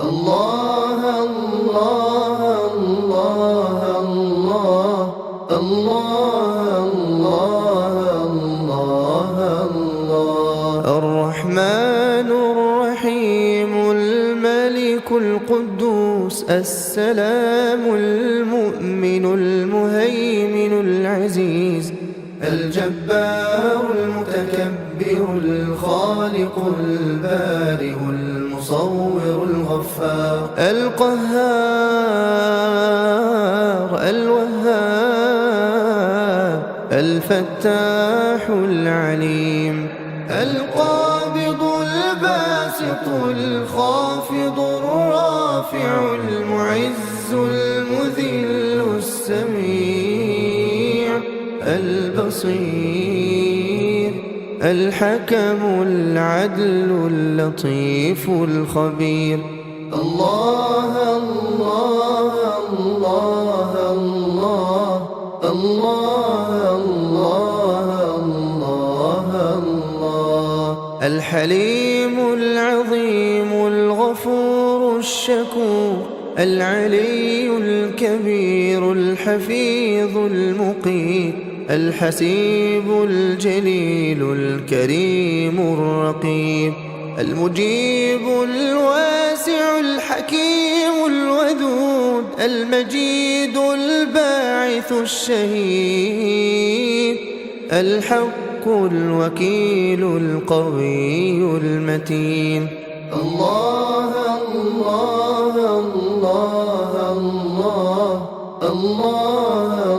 الله الله الله الله الله الله الله الرحمن الرحيم الملك القدوس السلام المؤمن المهيمن العزيز الجبار المتكبر الخالق البارئ المصور الغفار القهار الوهاب الفتاح العليم القابض الباسط الخافض الرافع المعز المذل السميع البصير الحكم العدل اللطيف الخبير الله الله الله الله الله الله الله الحليم العظيم الغفور الشكور العلي الكبير الحفيظ المقيت الحسيب الجليل الكريم الرقيب المجيب الواسع الحكيم الودود المجيد الباعث الشهيد الحق الوكيل القوي المتين الله الله الله الله الله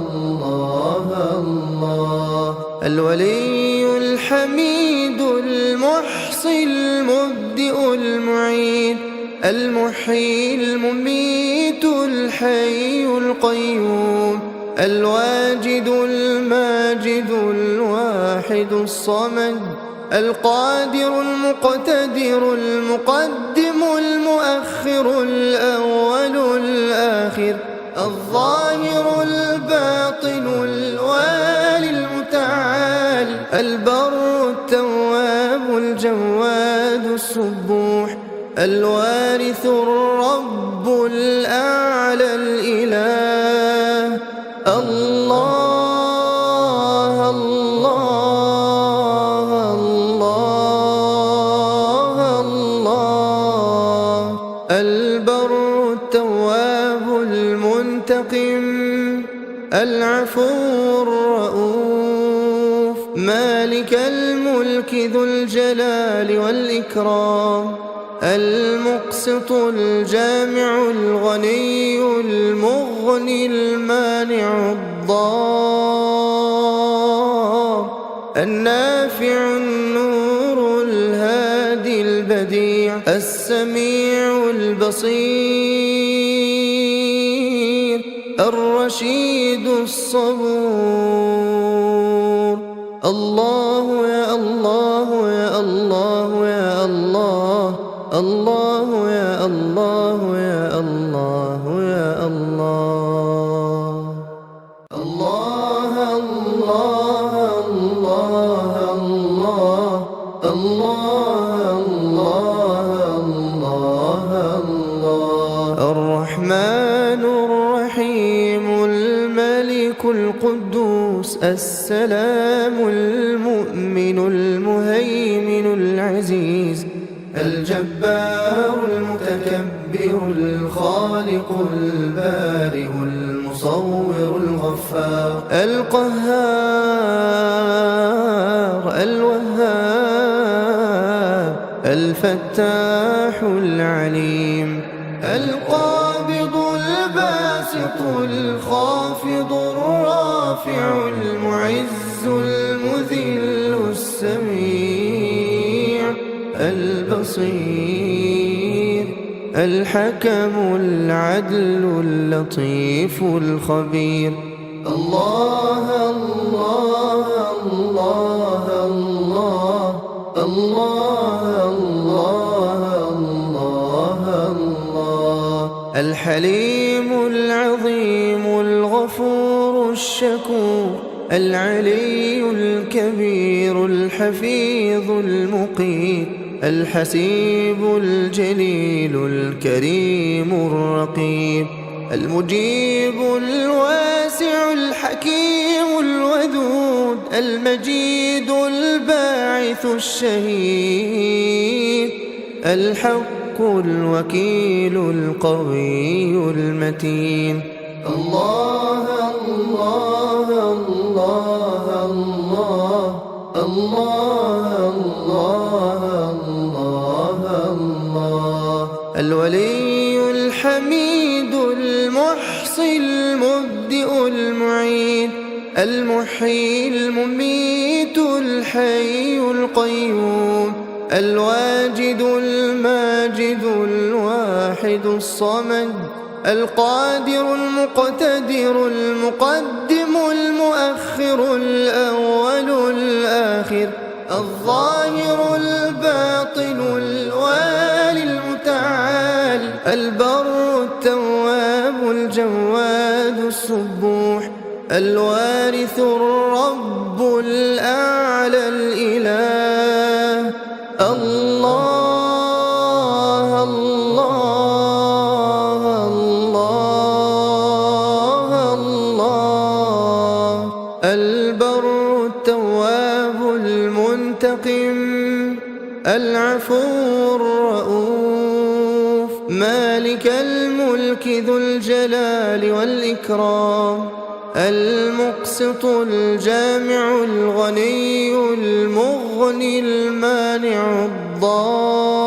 الله الله الولي الحميد المحصي المبدئ المعيد المحيي المميت الحي القيوم الواجد الماجد الواحد الصمد القادر المقتدر المقدم المؤخر الأول الآخر الظاهر الباطن الوالي المتعال البر التواب الجواد السبوح الوارث الرب الأعلى الإله الله الله الله الله البر التواب المنتقم العفو الرؤوف مالك الملك ذو الجلال والإكرام المقسط الجامع الغني المغني المانع الضار النافع النور الهادي البديع السميع البصير الرشيد الصبور الله يا الله يا الله يا الله الله يا الله يا الله يا الله الله الله الله الله الله الله الرحمن الرحيم الملك القدوس السلام المؤمن المهيمن العزيز الجبار المتكبر الخالق البارئ المصور الغفار القهار الوهاب الفتاح العليم القابض الباسط الخافض الرافع المعز المذل السميع البصير الحكم العدل اللطيف الخبير الله الله الله الله الله الله الله الحليم العظيم الغفور الشكور العلي الكبير الحفيظ المقيت الحسيب الجليل الكريم الرقيب المجيب الواسع الحكيم الودود المجيد الباعث الشهيد الحق الوكيل القوي المتين. الله الله الله الله الله الله الله الولي الحميد المحصي المبدئ المعيد المحيي المميت الحي القيوم الواجد الماجد الواحد الصمد القادر المقتدر المقدم المؤخر الأول الآخر الظاهر الباطن الوالي المتعال البر التواب الجواد السبوح الوارث الرب الأعلى الإله. الله الله الله الله البر التواب المنتقم العفو الرؤوف مالك الملك ذو الجلال والإكرام المقسط الجامع الغني المغني المانع الضار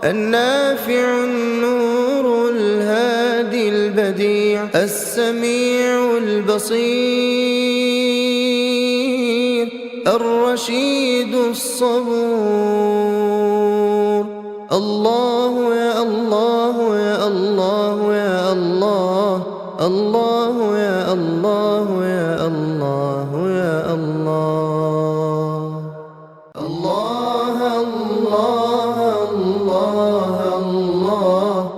النافع النور الهادي البديع السميع البصير الرشيد الصبور. الله يا الله يا الله يا الله الله يا الله يا الله يا الله الله الله الله الله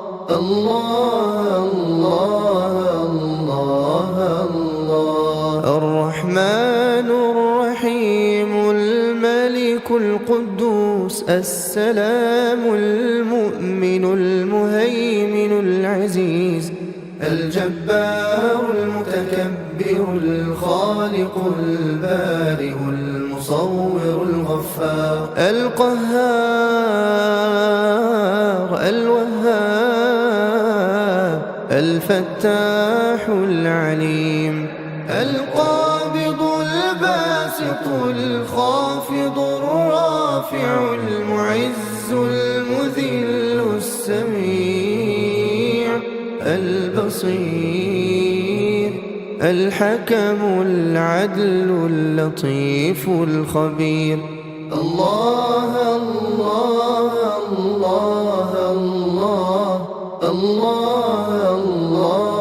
الله الله الله الرحمن الرحيم الملك القدوس السلام المؤمن المهيمن العزيز الجبار المتكبر الخالق البارئ المصور الغفار القهار الوهاب الفتاح العليم القابض الباسط الخافض الرافع المعز المذل السميع البصير الحكم العدل اللطيف الخبير. الله الله الله الله الله الله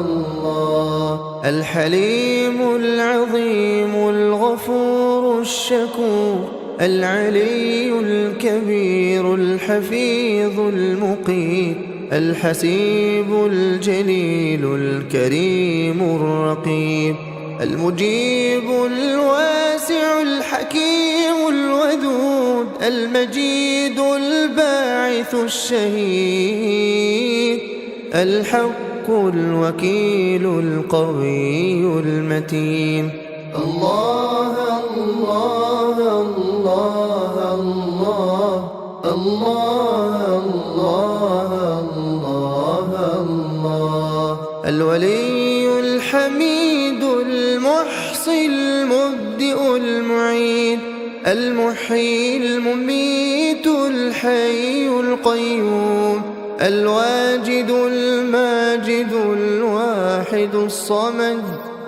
الله الحليم العظيم الغفور الشكور العلي الكبير الحفيظ المقيت الحسيب الجليل الكريم الرقيب المجيب الواسع الحكيم الودود المجيد الباعث الشهيد الحق الوكيل القوي المتين. الله الله الله الله الله الله الله الولي الحميد المحصي المبدئ المعيد المحيي المميت الحي القيوم الواجد الماجد الواحد الصمد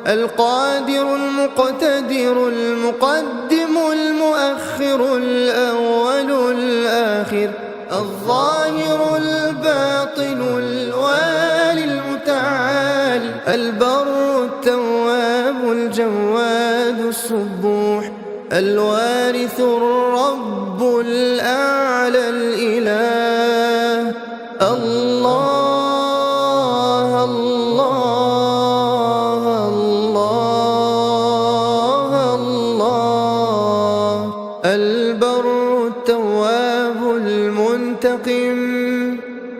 القادر المقتدر المقدم المؤخر الأول الآخر الظاهر الباطن الوالي المتعال البر التواب الجواد السبوح الوارث الرب الأعلى الإله. الله الله الله الله التواب المنتقم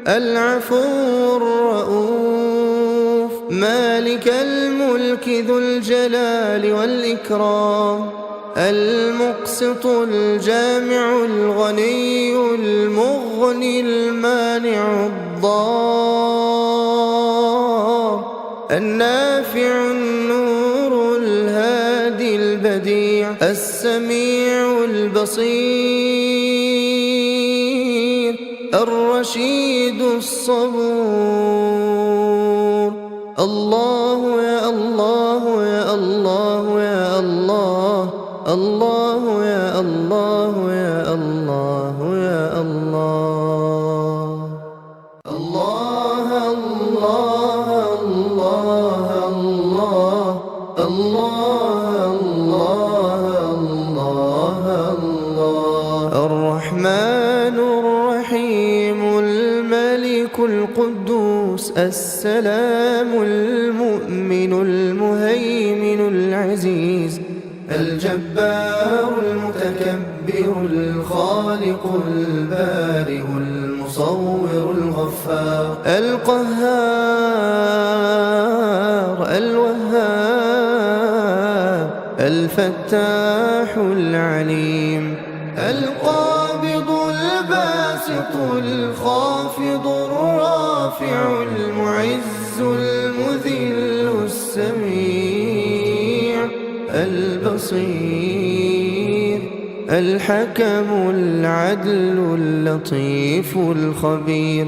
العفو الرؤوف مالك الملك ذو الجلال والإكرام المقسط الجامع الغني المغني المانع الضار النافع النور الهادي البديع السميع البصير الرشيد الصبور الله يا الله يا الله يا الله الله يا الله يا الله يا الله الله الله الله الله الله الله الله الرحمن الرحيم الملك القدوس السلام المؤمن المهيمن العزيز الجبار المتكبر الخالق البارئ المصور الغفار القهار الوهاب الفتاح العليم القابض الباسط الخافض الرافع المعز المذل السميع البصير الحكم العدل اللطيف الخبير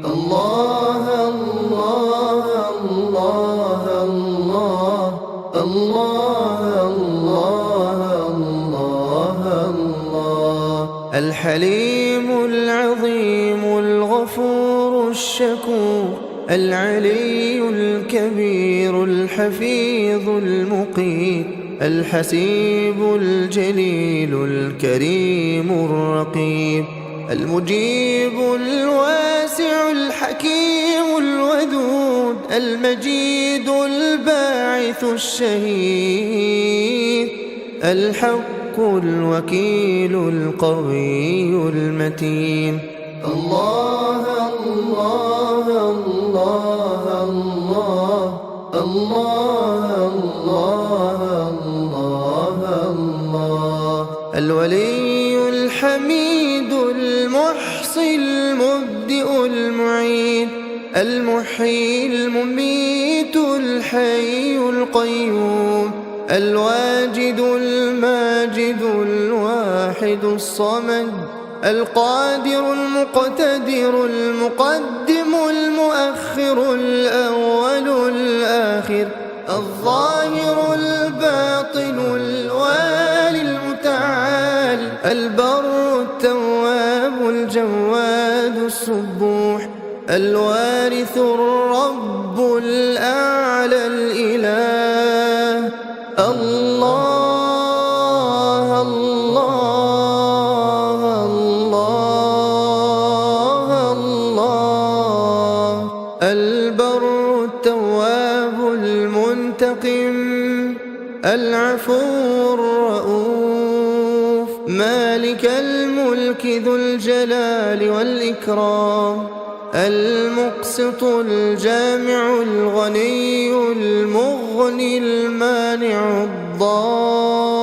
الله الله الله الله الله الله الله الحليم العظيم الغفور الشكور العلي الكبير الحفيظ المقيت الحسيب الجليل الكريم الرقيب المجيب الواسع الحكيم الودود المجيد الباعث الشهيد الحق الوكيل القوي المتين الله الله الله الله الله الله الله الولي الحميد المحصي المبدئ المعيد المحيي المميت الحي القيوم الواجد الماجد الواحد الصمد القادر المقتدر المقدم المؤخر الأول الآخر الظاهر الباطن الوالي المتعال البر التواب الجواد السبوح الوارث الرب الأعلى الإله الله الله الله الله البر التواب المنتقم العفو الرؤوف مالك الملك ذو الجلال والإكرام المقسط الجامع الغني المغني المانع الضار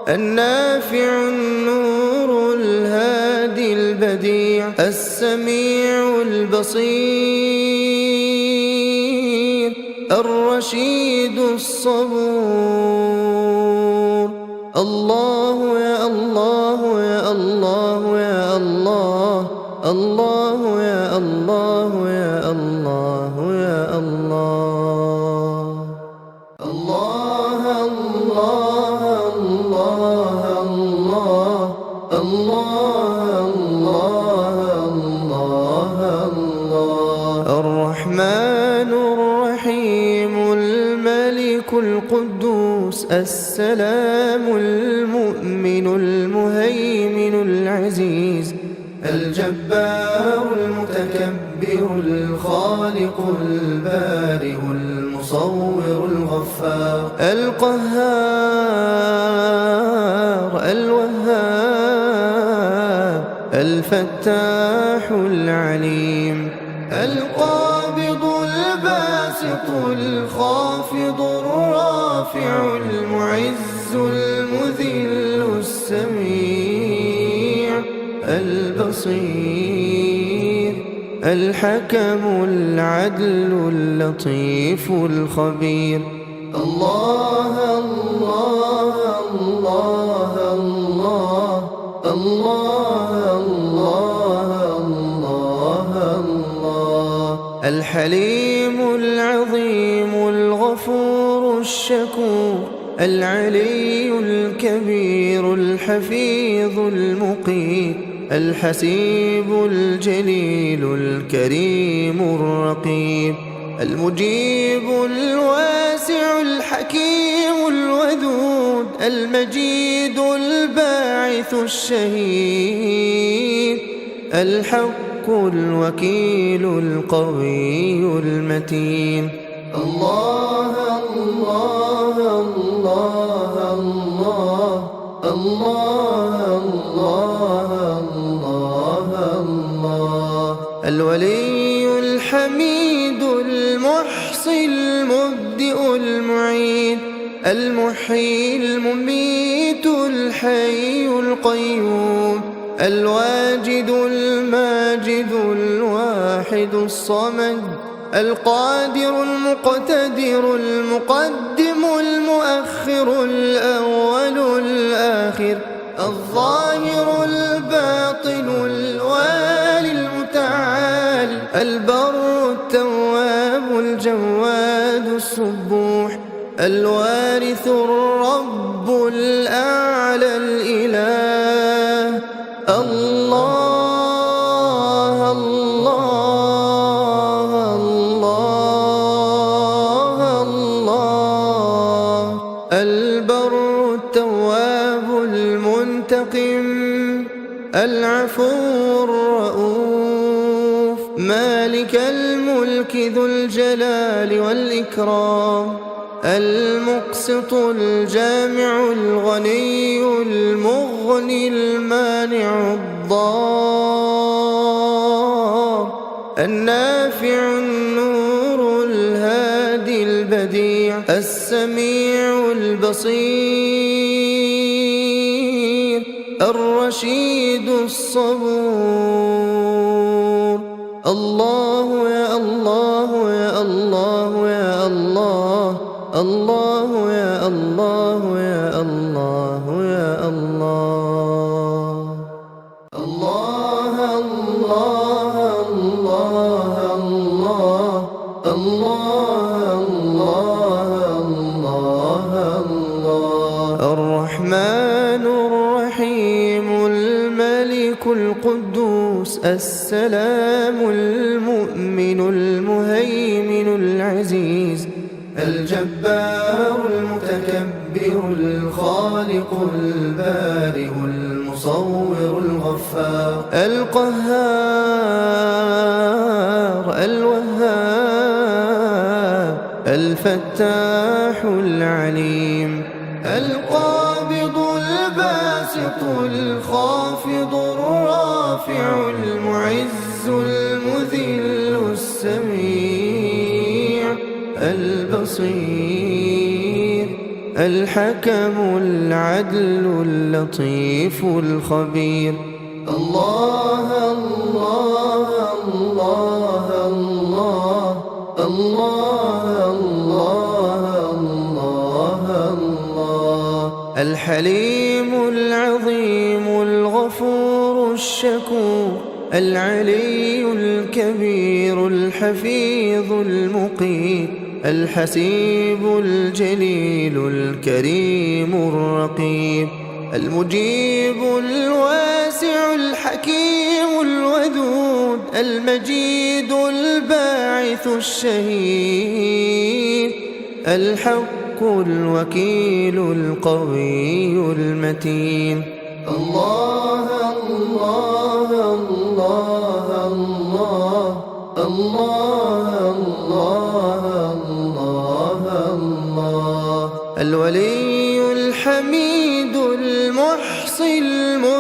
النافع النور الهادي البديع السميع البصير الرشيد الصبور الله يا الله يا الله يا الله الله يا الله يا الله يا الله الله الله الله الله الله الله الله الرحمن الرحيم الملك القدوس السلام المؤمن المهيمن العزيز الجبار المتكبر الخالق البارئ المصور الغفار القهار الوهاب الفتاح العليم القابض الباسط الخافض الرافع المعز المذل السميع البصير الحكم العدل اللطيف الخبير الله الله الله الله الله الله الله الحليم العظيم الغفور الشكور العلي الكبير الحفيظ المقيت الحسيب الجليل الكريم الرقيب المجيب الواسع الحكيم الودود المجيد الباعث الشهيد الحق الوكيل القوي المتين الله الله الله الله الله الله الله الولي الحميد المحصي المبدئ المعيد المحيي المميت الحي القيوم الواجد الماجد الواحد الصمد القادر المقتدر المقدم المؤخر الأول الآخر الظاهر الباطن الوالي المتعال البر التواب الجواد السبوح الوارث الرب الأعلى الإله الله الله الله الله البر التواب المنتقم العفو الرؤوف مالك الملك ذو الجلال والإكرام المقسط الجامع الغني المغني المانع الضار النافع النور الهادي البديع السميع البصير الرشيد الصبور الله يا الله يا الله يا الله الله يا الله يا الله يا الله الله الله الله الله الله الله الله الرحمن الرحيم الملك القدوس السلام المؤمن المهيمن العزيز الجبار المتكبر الخالق البارئ المصور الغفار القهار الوهاب الفتاح العليم القابض الباسط الخافض الرافع المعز المذل السميع البصير الحكم العدل اللطيف الخبير الله الله الله الله الله الله الله الحليم العظيم الغفور الشكور العلي الكبير الحفيظ المقيت الحسيب الجليل الكريم الرقيب المجيب الواسع الحكيم الودود المجيد الباعث الشهيد الحق الوكيل القوي المتين الله الله الله الله الله الله الله الولي الحميد المحسن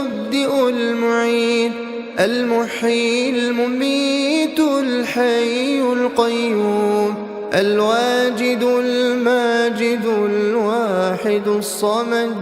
المبدئ المعيد المحيي المميت الحي القيوم الواجد الماجد الواحد الصمد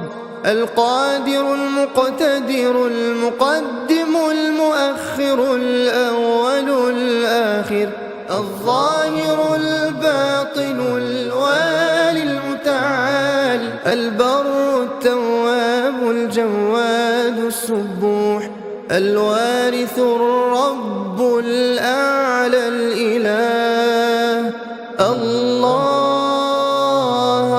القادر المقتدر المقدم المؤخر الأول الآخر الظاهر الباطن الوالي المتعال البر التواب الجواد السبوح الوارث الرب الأعلى الإله الله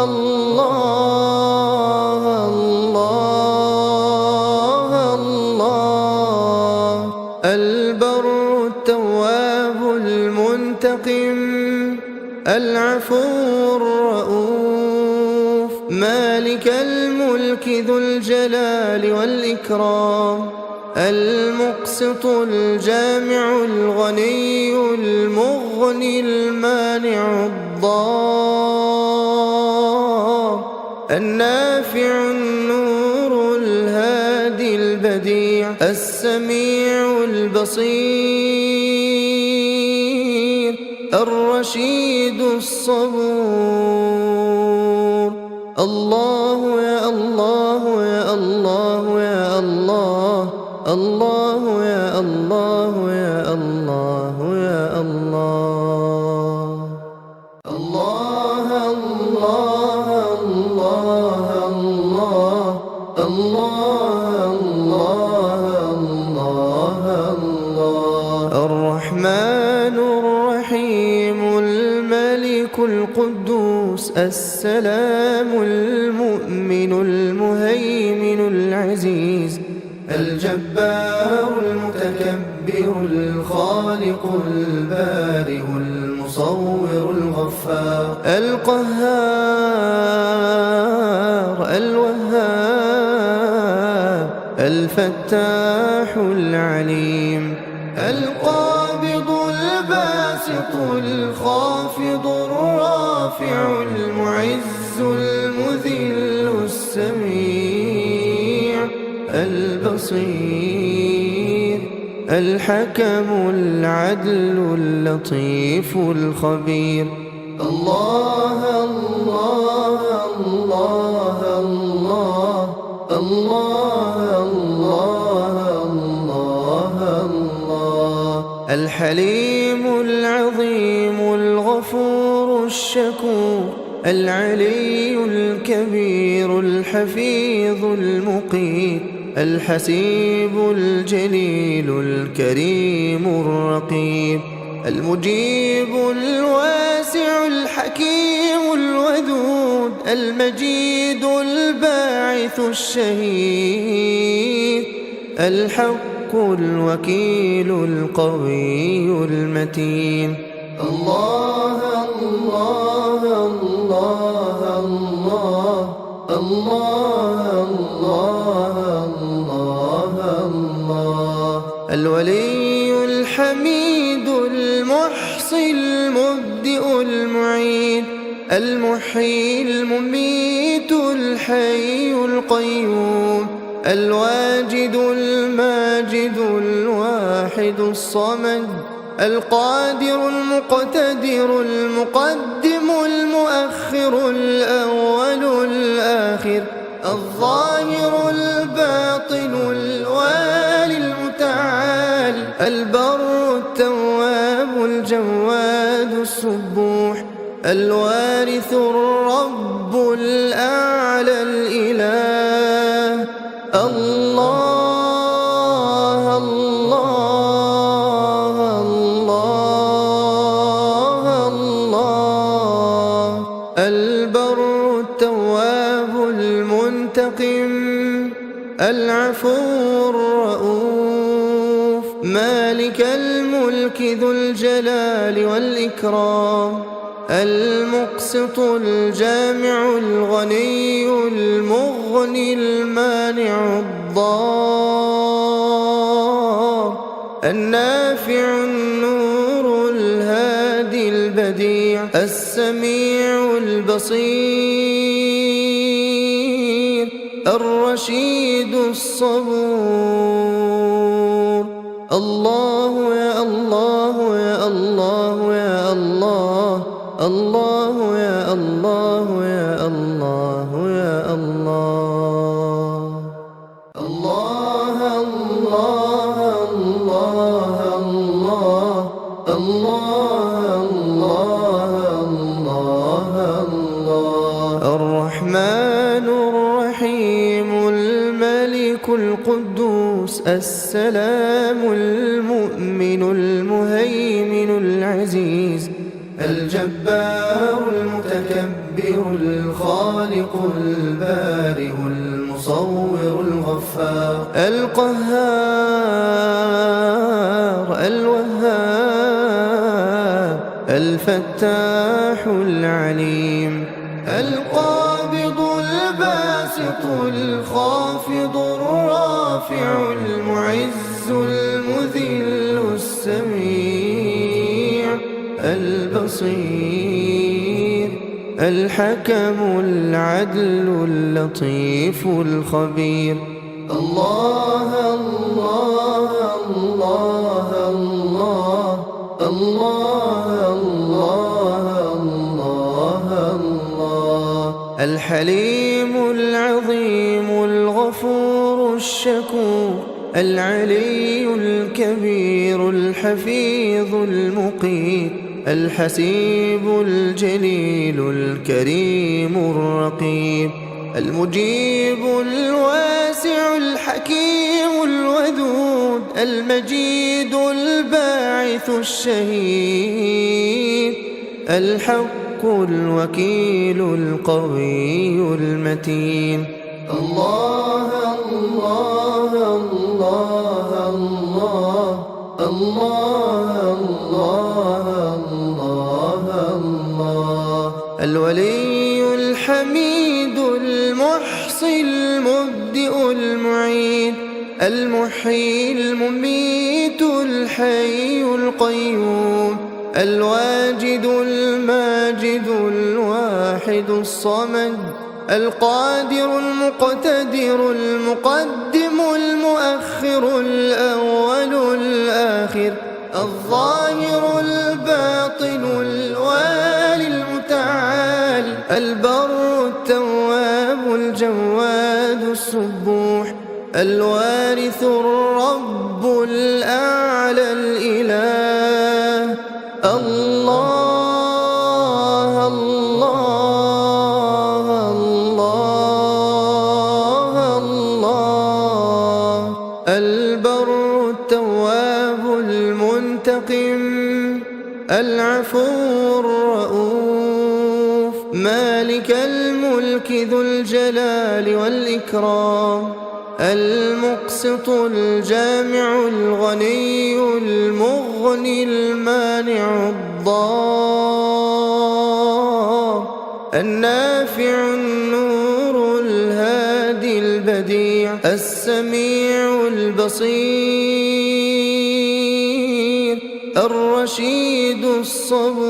الله الله الله البر التواب المنتقم العفو الرؤوف مالك الملك ذو الجلال والإكرام المقسط الجامع الغني المغني المانع الضار النافع النور الهادي البديع السميع البصير الرشيد الصبور الله يا الله يا الله يا الله الله يا الله يا الله يا الله الله الله الله الله الله الله الرحمن الرحيم الملك القدوس السلام المؤمن المهيمن العزيز الجبار المتكبر الخالق البارئ المصور الغفار القهار الوهاب الفتاح العليم القابض الباسط الخافض الرافع المعز المذل السميع البصير الحكم العدل اللطيف الخبير الله الله الله الله الله الله الله الحليم العظيم الغفور الشكور العلي الكبير الحفيظ المقيت الحسيب الجليل الكريم الرقيب المجيب الواسع الحكيم الودود المجيد الباعث الشهيد الحق الوكيل القوي المتين الله الله الله الله الله الله الله الولي الحميد المحصي المبدئ المعيد المحيي المميت الحي القيوم الواجد الماجد الواحد الصمد القادر المقتدر المقدم المؤخر الأول الآخر الظاهر الباطن الوالي المتعال البر التواب الجواد السبوح الوارث الرب الأعلى الإله الله الله الله الله البر التواب المنتقم العفو الرؤوف مالك الملك ذو الجلال والإكرام المقسط الجامع الغني المغني المانع الضار النافع النور الهادي البديع السميع البصير الرشيد الصبور. الله يا الله يا الله يا الله، الله يا الله يا الله يا الله. الله الله الله الله الله الله الله. الرحمن الرحيم الملك القدوس السلام المؤمن المهيمن العزيز الجبار المتكبر الخالق البارئ المصور الغفار القهار الوهاب الفتاح العليم القابض الباسط الخافض الرافع المعز المذل السميع البصير الحكم العدل اللطيف الخبير. الله الله الله الله الله الله الله. الحليم العظيم الغفور الشكور العلي الكبير الحفيظ المقيت الحسيب الجليل الكريم الرقيب المجيب الواسع الحكيم الودود المجيد الباعث الشهيد الحق الوكيل القوي المتين. الله الله الله الله الله الله الله. الولي الحميد المحصي المبدئ المعيد المحيي المميت الحي القيوم الواجد الماجد الواحد الصمد القادر المقتدر المقدم المؤخر الأول الآخر الظاهر الباطن الوالي المتعال البر التواب الجواد السبوح الوارث الرب الأعلى الإله. الله الله الله الله. البر التواب المنتقم العفو الرؤوف مالك الملك ذو الجلال والإكرام المقسط الجامع الغني المغني المانع الضار النافع النور الهادي البديع السميع البصير الرشيد الصبور.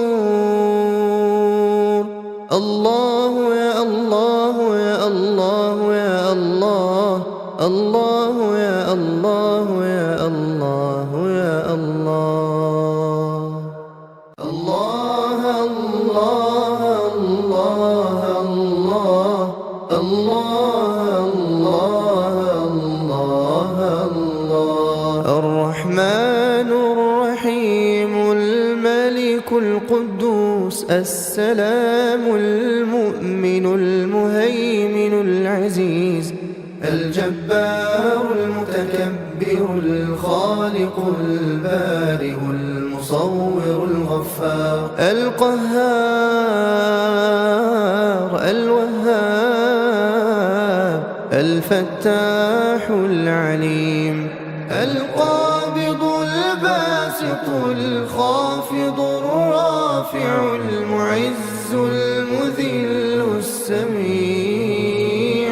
الله يا الله يا الله يا الله، الله يا الله يا الله يا الله. الله الله الله الله الله الله الله. الرحمن الرحيم الملك القدوس السلام المؤمن المهيمن العزيز الجبار المتكبر الخالق البارئ المصور الغفار القهار الوهاب الفتاح العليم القابض الباسط الخافض الرافع المعز المذل السميع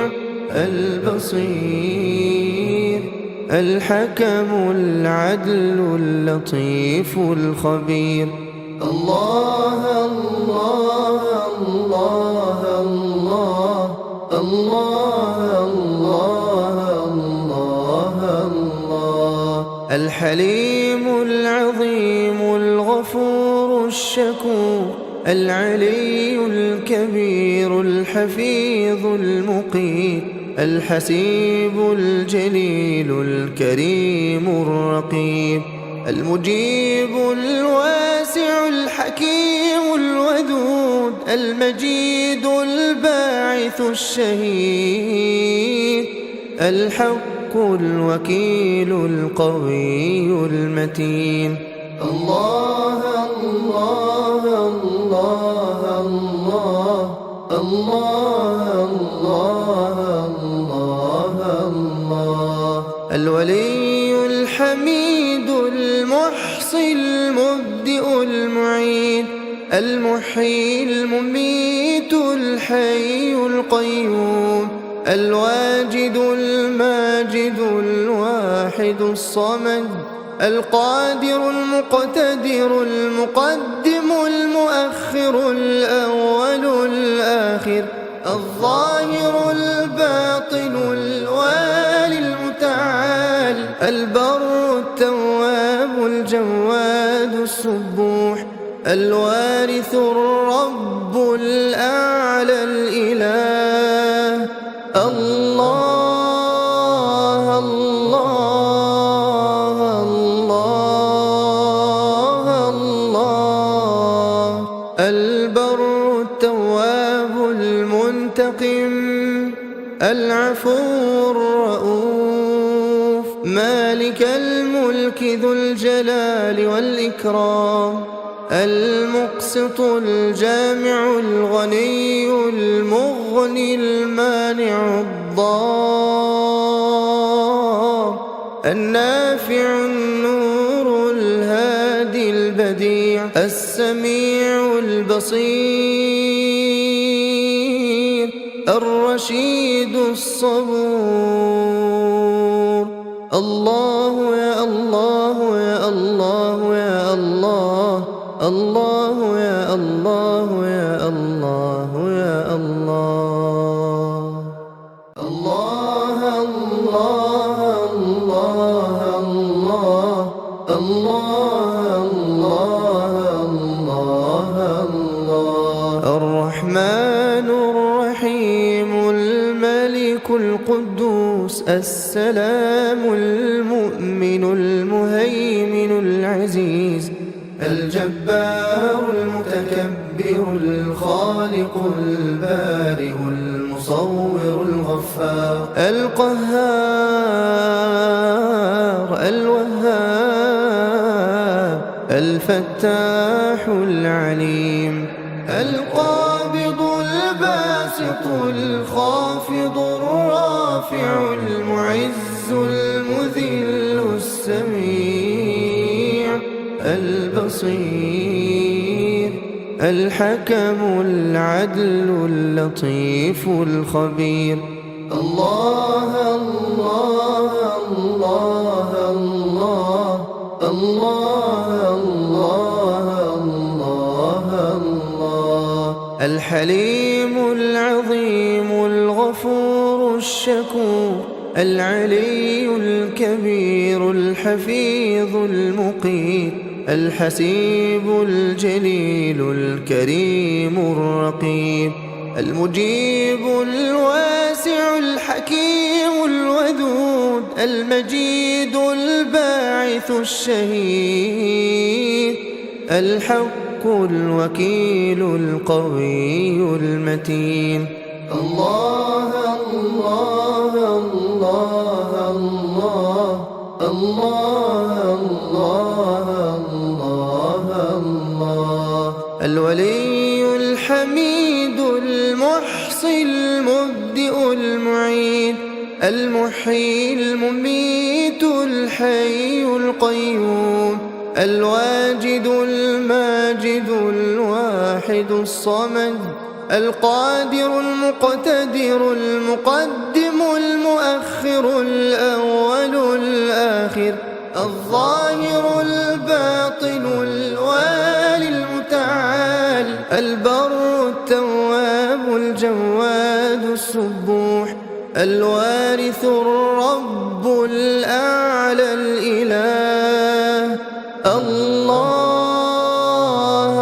البصير الحكم العدل اللطيف الخبير. الله الله الله الله الله الله الحليم العظيم الغفور الشكور العلي الكبير الحفيظ المقيت الحسيب الجليل الكريم الرقيب المجيب الواسع الحكيم الودود المجيد الباعث الشهيد الحق الوكيل القوي المتين. الله الله الله الله الله الله الله الولي الحميد المحصي المبدئ المعيد المحيي المميت الحي القيوم الواجد الماجد الواحد الصمد القادر المقتدر المقدم المؤخر الأول الآخر الظاهر الباطن الوالي المتعال البر التواب الجواد السبوح الوارث الرب الأعلى الإله. الله الله الله الله البر التواب المنتقم العفو الرؤوف مالك الملك ذو الجلال والإكرام المقسط الجامع الغني المغني المانع الضار النافع النور الهادي البديع السميع البصير الرشيد الصبور. الله يا الله يا الله يا الله الله يا الله يا الله يا الله. الله الله الله الله الله الله الله الرحمن الرحيم الملك القدوس السلام المؤمن المهيمن العزيز الجبار المتكبر الخالق البارئ المصور الغفار القهار الوهاب الفتاح العليم القابض الباسط الخافض الرافع المعز المذل السميع البصير الحكم العدل اللطيف الخبير. الله الله الله الله الله الله الله الحليم العظيم الغفور الشكور العلي الكبير الحفيظ المقيت الحسيب الجليل الكريم الرقيب المجيب الواسع الحكيم الودود المجيد الباعث الشهيد الحق الوكيل القوي المتين. الله الله الله الله الله الله الله الولي الحميد المحصي المبدئ المعيد المحيي المميت الحي القيوم الواجد الماجد الواحد الصمد القادر المقتدر المقدم المؤخر الأول الآخر الظاهر الباطن الوالي المتعال البر التواب الجواد السبوح الوارث الرب الأعلى الإله. الله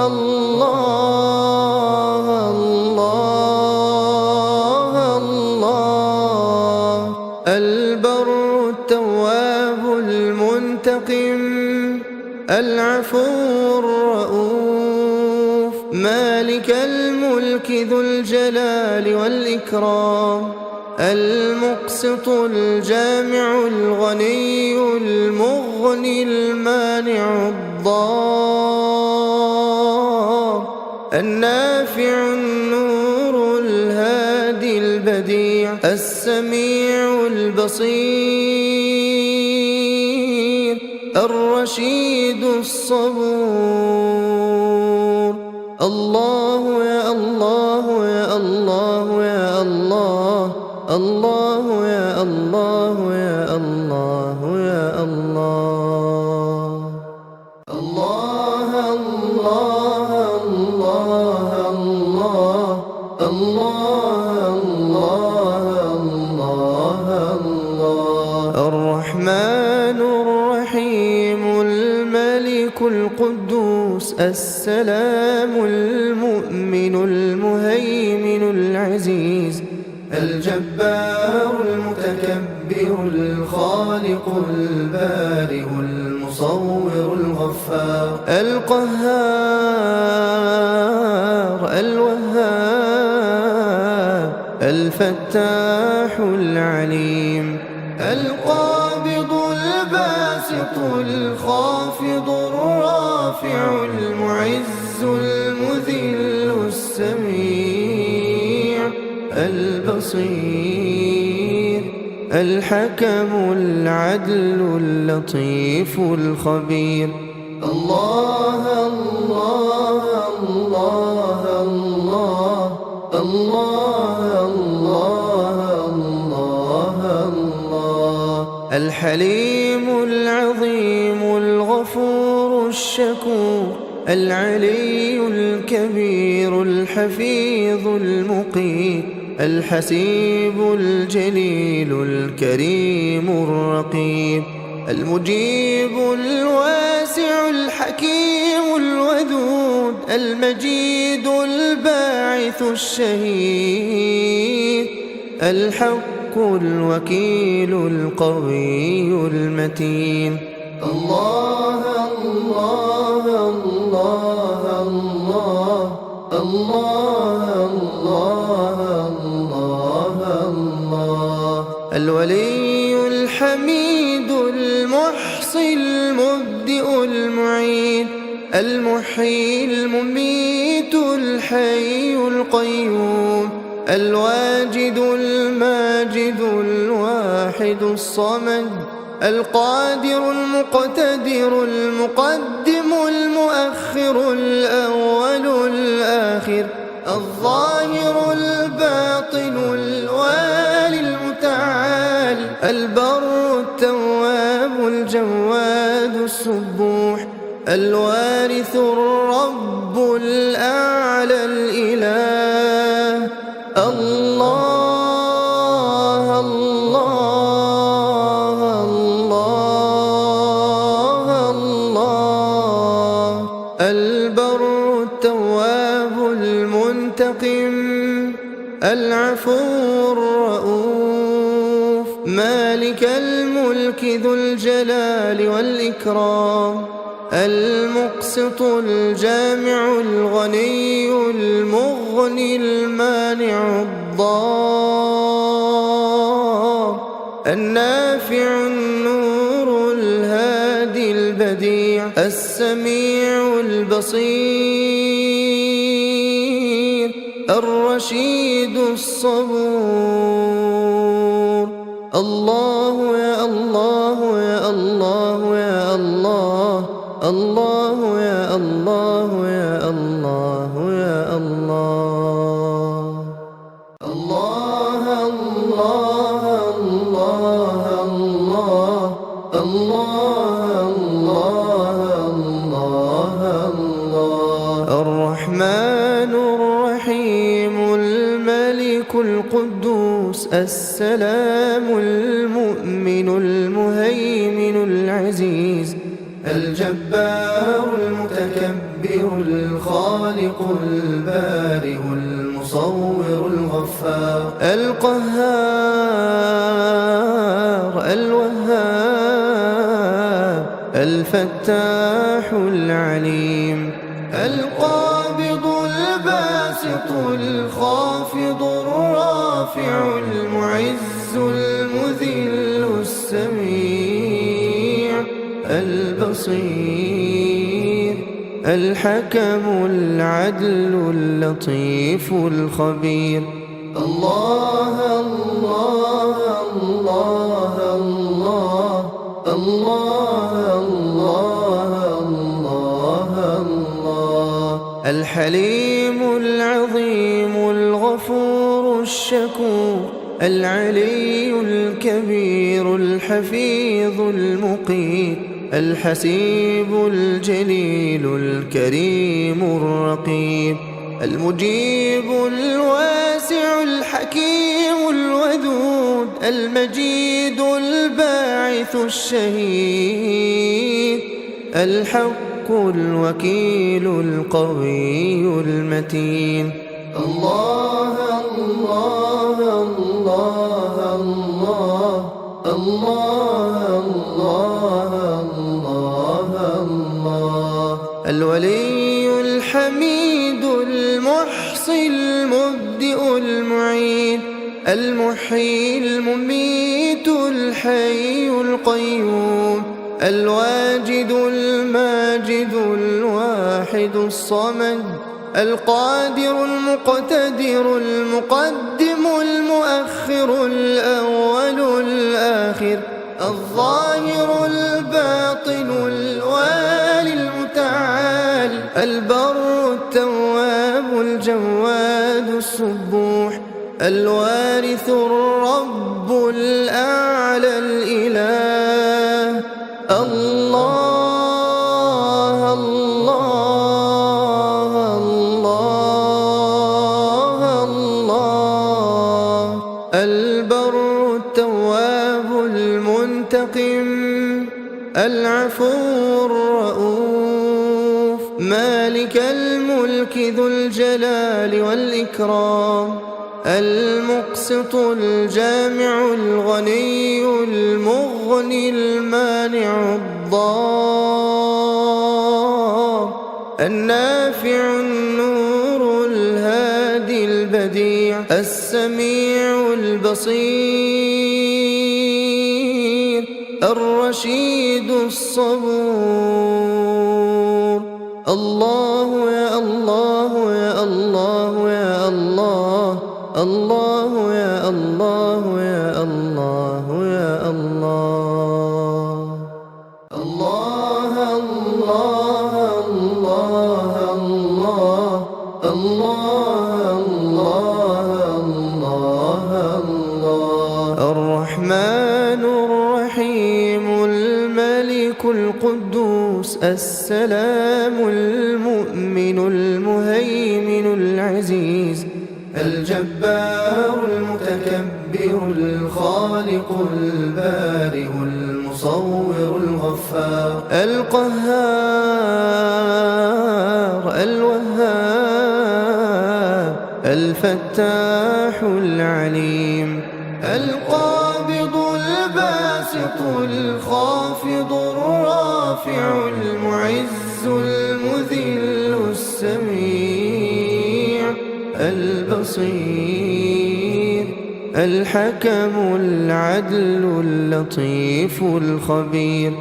الله الله الله. البر التواب المنتقم العفو الرؤوف مالك الملك ذو الجلال والإكرام المقسط الجامع الغني المغني المانع الضار النافع النور الهادي البديع السميع البصير الرشيد الصبور. الله يا الله يا الله يا الله الله يا الله يا الله يا الله. الله الله الله الله الله الله الله. الرحمن الرحيم الملك القدوس السلام المؤمن المهيمن العزيز الجبار المتكبر الخالق البارئ المصور الغفار القهار الوهاب الفتاح العليم القابض الباسط الخافض الرافع المعز المذل السميع البصير الحكم العدل اللطيف الخبير. الله الله الله الله الله الله الله. الحليم العظيم الغفور الشكور العلي الكبير الحفيظ المقيت الحسيب الجليل الكريم الرقيب المجيب الواسع الحكيم الودود المجيد الباعث الشهيد الحق الوكيل القوي المتين. الله الله الله الله الله الله الله. الولي الحميد المحصي المبدئ المعيد المحيي المميت الحي القيوم الواجد الماجد الواحد الصمد القادر المقتدر المقدم المؤخر الأول الآخر الظاهر الباطن الوالي المتعال البر التواب الجواد السبوح الوارث الرب الأعلى الإله. الله الله الله الله. البر التواب المنتقم العفو الرؤوف مالك الملك ذو الجلال والإكرام المقسط الجامع الغني المغني المانع الضار النافع النور الهادي البديع السميع البصير الرشيد الصبور. الله يا الله يا الله يا الله الله يا الله يا الله يا الله. الله الله الله الله الله الله الله. الرحمن الرحيم الملك القدوس السلام المؤمن المهيمن العزيز الجبار المتكبر الخالق البارئ المصور الغفار القهار الوهاب الفتاح العليم القابض الباسط الخافض الرافع المعز المذل السميع البصير الحكم العدل اللطيف الخبير الله الله الله الله الله الله الله الحليم العظيم الغفور الشكور العلي الكبير الحفيظ المقيت الحسيب الجليل الكريم الرقيب المجيب الواسع الحكيم الودود المجيد الباعث الشهيد الحق الوكيل القوي المتين الله الله الله الله الله الله الله الولي الحميد المحصي المبدئ المعيد المحيي المميت الحي القيوم الواجد الماجد الواحد الصمد القادر المقتدر المقدم المؤخر الأول الآخر الظاهر الباطن الوالي المتعال البر التواب الجواد السبوح الوارث الرب الأعلى الإله الله الله الله الله البر التواب المنتقم العفو الرؤوف مالك الملك ذو الجلال والإكرام المقسط الجامع الغني المغني المانع الضار النافع النور الهادي البديع السميع البصير الرشيد الصبور الله يا الله يا الله يا الله الله يا الله يا الله يا الله الله الله الله الله الله الله الله الرحمن الرحيم الملك القدوس السلام المؤمن المهيمن العزيز الجبار المتكبر الخالق البارئ المصور الغفار القهار الوهاب الفتاح العليم القابض الباسط الخافض الرافع المعز المذل السميع البصير الحكم العدل اللطيف الخبير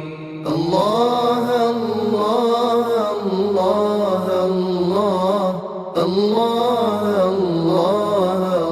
الله الله الله الله الله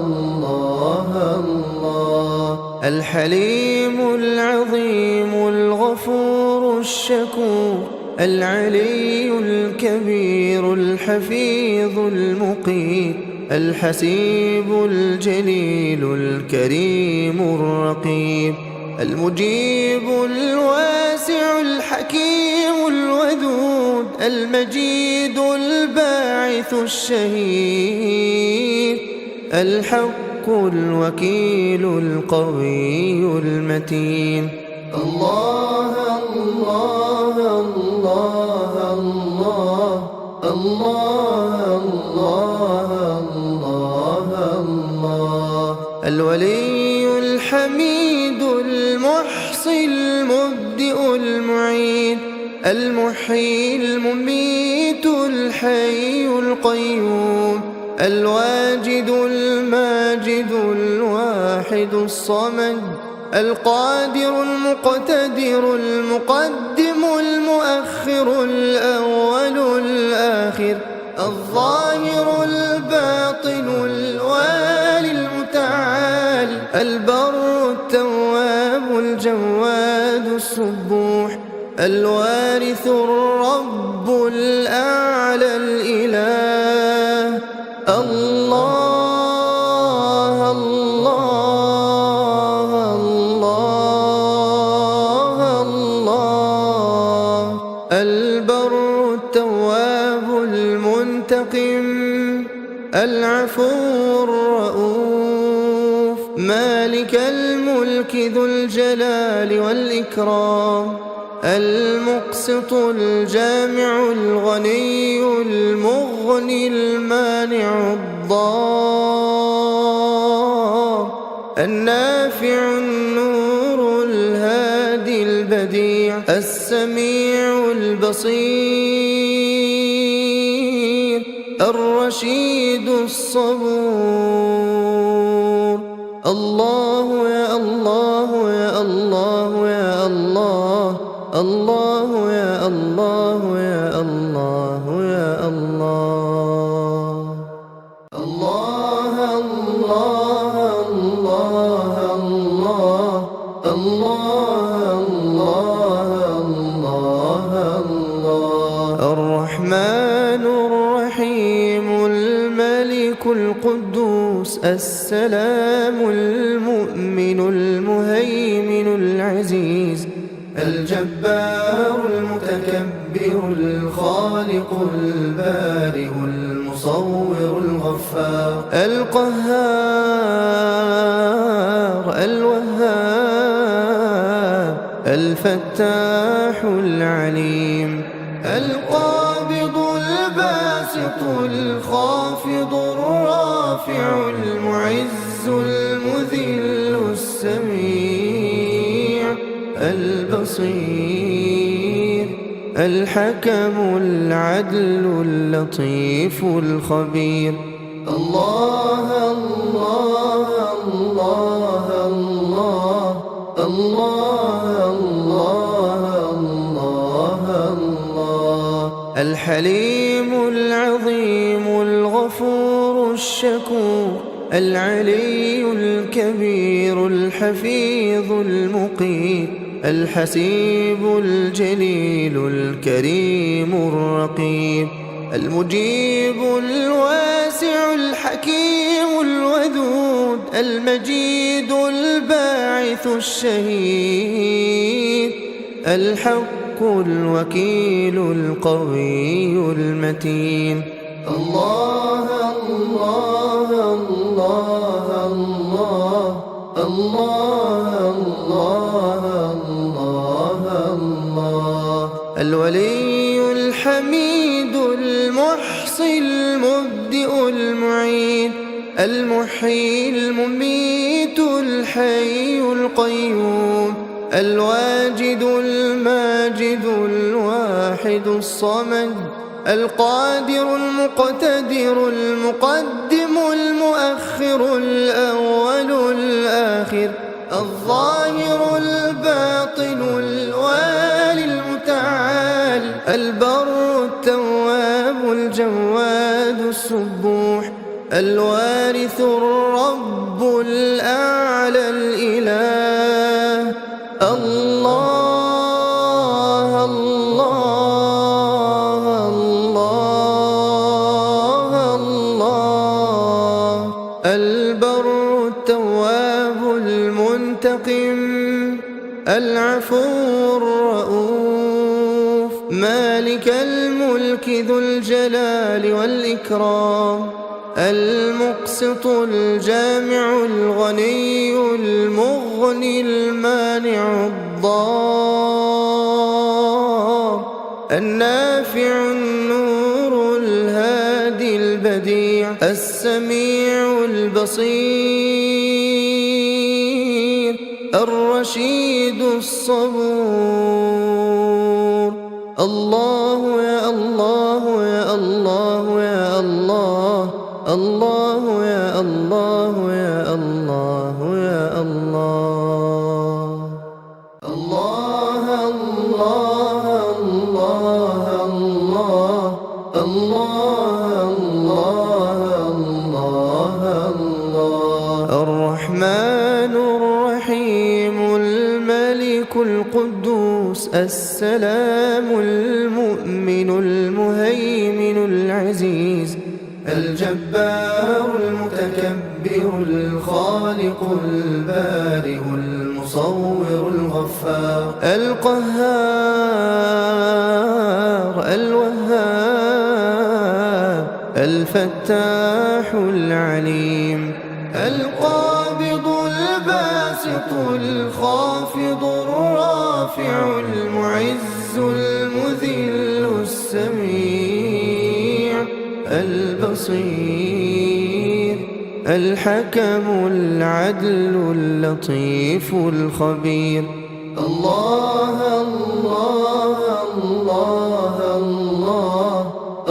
الله الله الحليم العظيم الغفور الشكور العلي الكبير الحفيظ المقيت الحسيب الجليل الكريم الرقيب المجيب الواسع الحكيم الودود المجيد الباعث الشهيد الحق الوكيل القوي المتين الله الله الله الولي الحميد المحصي المبدئ المعيد المحيي المميت الحي القيوم الواجد الماجد الواحد الصمد القادر المقتدر المقدم المؤخر الأول الآخر الظاهر الباطن الوالي المتعال البر التواب الجواد السبوح الوارث الرب الأعلى الإله الله الله الله الله البر التواب المنتقم العفو الرؤوف مالك الملك ذو الجلال والإكرام المقسط الجامع الغني المغني المانع الضار النافع النور الهادي البديع السميع البصير الرشيد الصبور الله يا الله يا الله يا الله الله يا الله يا الله يا الله الله الله الله الله الله الله الله الرحمن الرحيم الملك القدوس السلام المؤمن المهيمن العزيز الجبار المتكبر الخالق البارئ المصور الغفار القهار الوهاب الفتاح العليم القابض الباسط الخافض الرافع المعز المذل السميع البصير الحكم العدل اللطيف الخبير الله الله الله الله الله الله الله الحليم العظيم الغفور الشكور العلي الكبير الحفيظ المقيت الحسيب الجليل الكريم الرقيب المجيب الواسع الحكيم الودود المجيد الباعث الشهيد الحق الوكيل القوي المتين الله الله الله الله الله الله الله الولي الحميد المحصي المبدئ المعيد المحيي المميت الحي القيوم الواجد الماجد الواحد الصمد القادر المقتدر المقدم المؤخر الأول الآخر الظاهر الباطن الوالي المتعال البر التواب الجواد السبوح الوارث الرب الأعلى الإله الله الله الله الله البر التواب المنتقم العفو الرؤوف مالك الملك ذو الجلال والإكرام المقسط الجامع الغني المغني المانع الضار النافع النور الهادي البديع السميع البصير الرشيد الصبور. الله يا الله يا الله يا الله، الله يا الله يا الله يا الله. الله الله الله الله الله الله الله. الرحمن الرحيم الملك القدوس السلام المؤمن المهيمن العزيز الجبار المتكبر الخالق البارئ المصور الغفار القهار الوهاب الفتاح العليم القابض الباسط الخافض الرافع المعز المذل السميع البصير الحكم العدل اللطيف الخبير. الله الله الله الله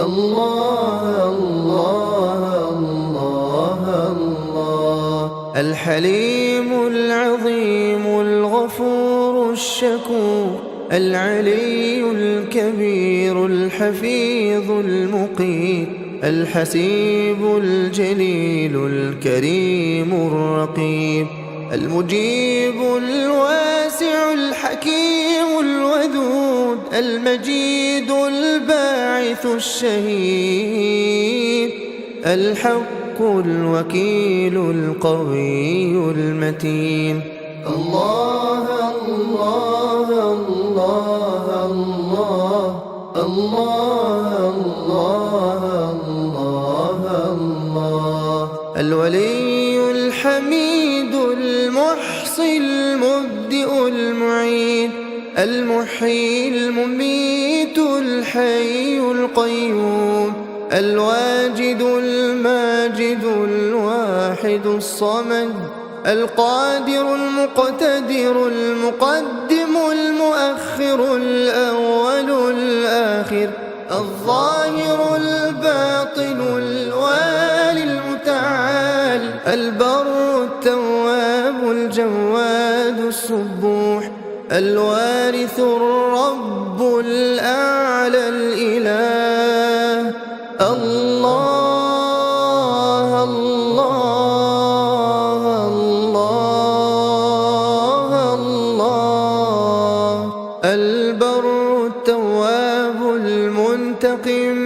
الله الله الله. الحليم العظيم الغفور الشكور العلي الكبير الحفيظ المقيت الحسيب الجليل الكريم الرقيب المجيب الواسع الحكيم الودود المجيد الباعث الشهيد الحق الوكيل القوي المتين. الله الله الله الله الله الله الله. الولي الحميد المحصي المبدئ المعيد المحيي المميت الحي القيوم الواجد الماجد الواحد الصمد القادر المقتدر المقدم المؤخر الأول الآخر الظاهر الباطن الوالي المتعال البر التواب الجواد السبوح الوارث الرب الأعلى الإله. الله الله الله الله. البر التواب المنتقم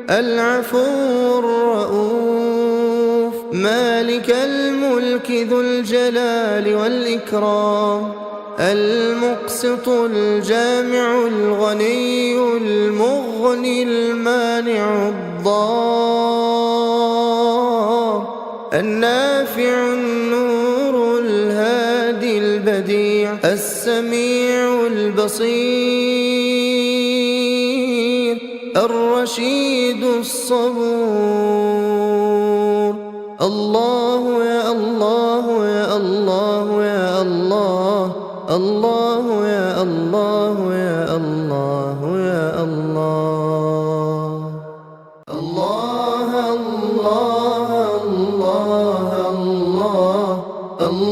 العفو الرؤوف مالك الملك ذو الجلال والإكرام المقسط الجامع الغني المغني المانع الضار النافع النور الهادي البديع السميع البصير الرشيد الصبور. الله يا الله يا الله يا الله، الله يا الله يا الله يا الله. الله الله الله الله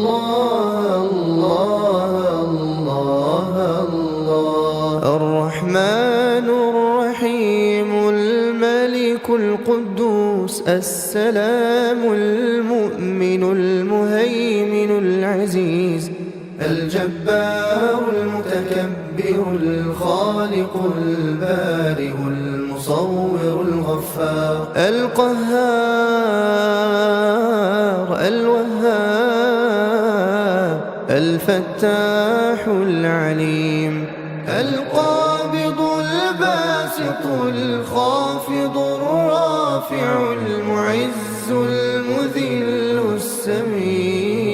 الله الله الله. الرحمن الرحيم الملك القدوس السلام المؤمن المهيمن العزيز الجبار المتكبر الخالق البارئ المصور الغفار القهار الوهاب الفتاح العليم القابض الباسط الخافض الرافع المعز المذل السميع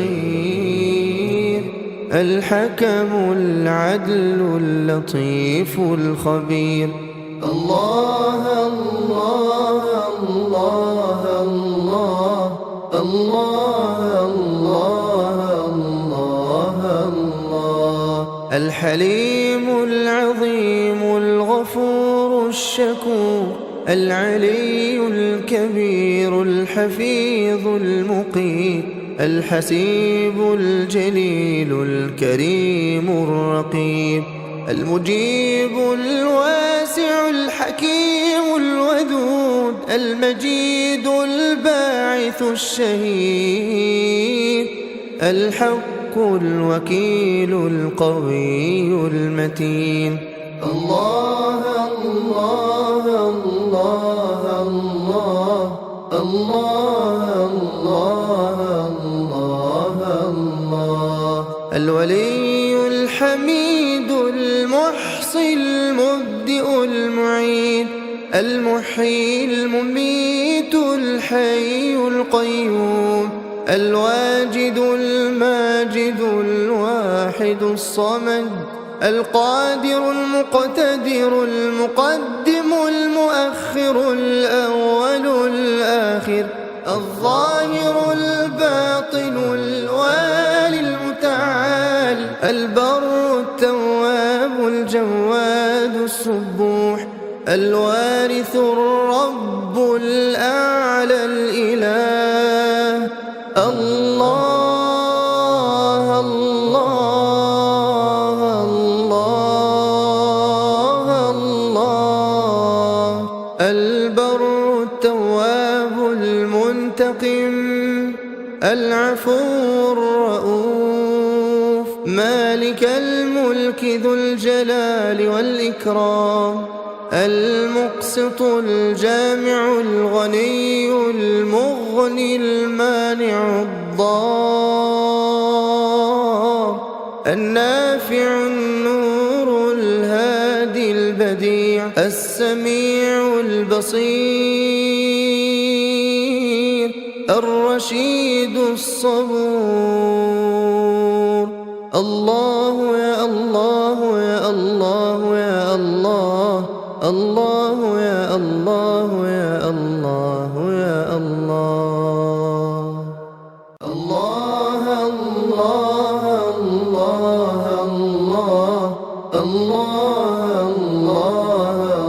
البصير الحكم العدل اللطيف الخبير. الله الله الله الله الله الحليم العظيم الغفور الشكور العلي الكبير الحفيظ المقيت الحسيب الجليل الكريم الرقيب المجيب الواسع الحكيم الودود المجيد الباعث الشهيد الحق الوكيل القوي المتين. الله الله الله الله الله الله الله الولي الحميد المحصي المبدئ المعيد المحيي المميت الحي القيوم الواجد الماجد الواحد الصمد القادر المقتدر المقدم المؤخر الأول الآخر الظاهر الباطن الوالي المتعال البر التواب الجواد السبوح الوارث الرب الأعلى الإله. الله الله الله الله البر التواب المنتقم العفو الرؤوف مالك الملك ذو الجلال والإكرام المقسط الجامع الغني المغني المانع الضار النافع النور الهادي البديع السميع البصير الرشيد الصبور. الله يا الله يا الله يا الله الله يا الله يا الله يا الله. الله الله الله الله الله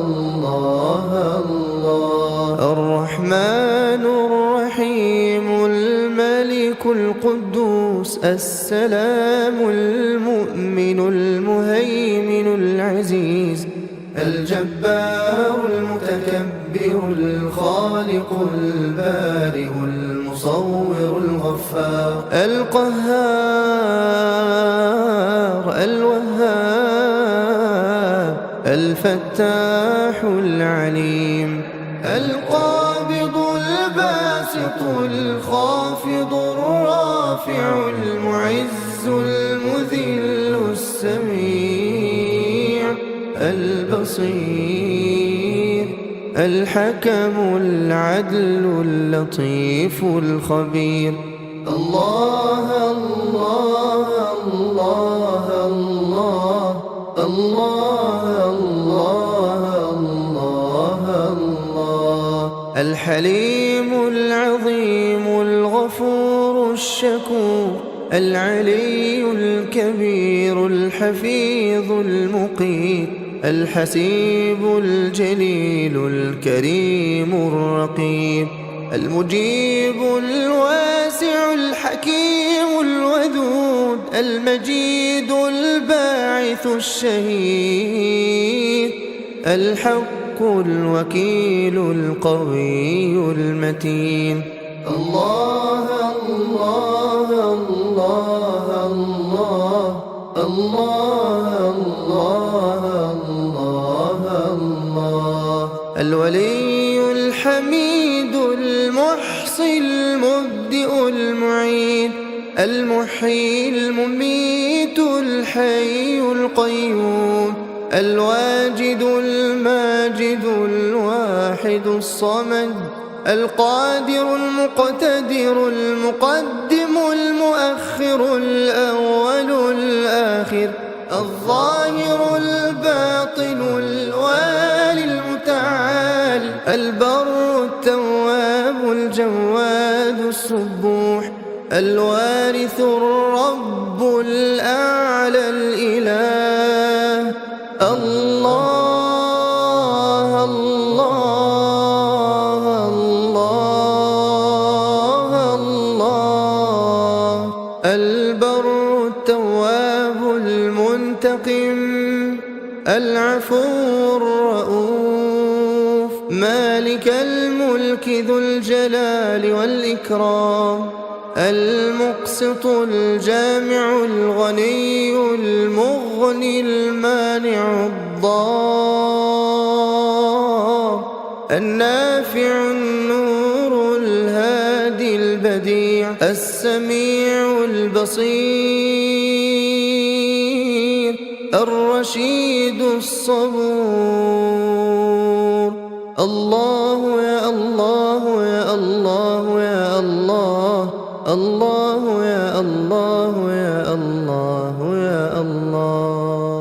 الله الله الرحمن الرحيم الملك القدوس السلام المؤمن المهيمن العزيز الجبار المتكبر الخالق البارئ المصور الغفار القهار الوهاب الفتاح العليم القابض الباسط الخافض الرافع المعز المذل السميع البصير الحكم العدل اللطيف الخبير. الله الله الله الله الله الله الله الحليم العظيم الغفور الشكور العلي الكبير الحفيظ المقيت الحسيب الجليل الكريم الرقيب المجيب الواسع الحكيم الودود المجيد الباعث الشهيد الحق الوكيل القوي المتين. الله الله الله الله الله الله الله الولي الحميد المحصي المبدئ المعيد المحيي المميت الحي القيوم الواجد الماجد الواحد الصمد القادر المقتدر المقدم المؤخر الأول الآخر الظاهر الباطن الوالي المتعال البر التواب الجواد السبوح الوارث الرب الأعلى الإله. التواب المنتقم العفو الرؤوف مالك الملك ذو الجلال والإكرام المقسط الجامع الغني المغني المانع الضار النافع النور الهادي البديع السميع البصير الرشيد الصبور الله يا الله يا الله يا الله الله يا الله يا الله يا الله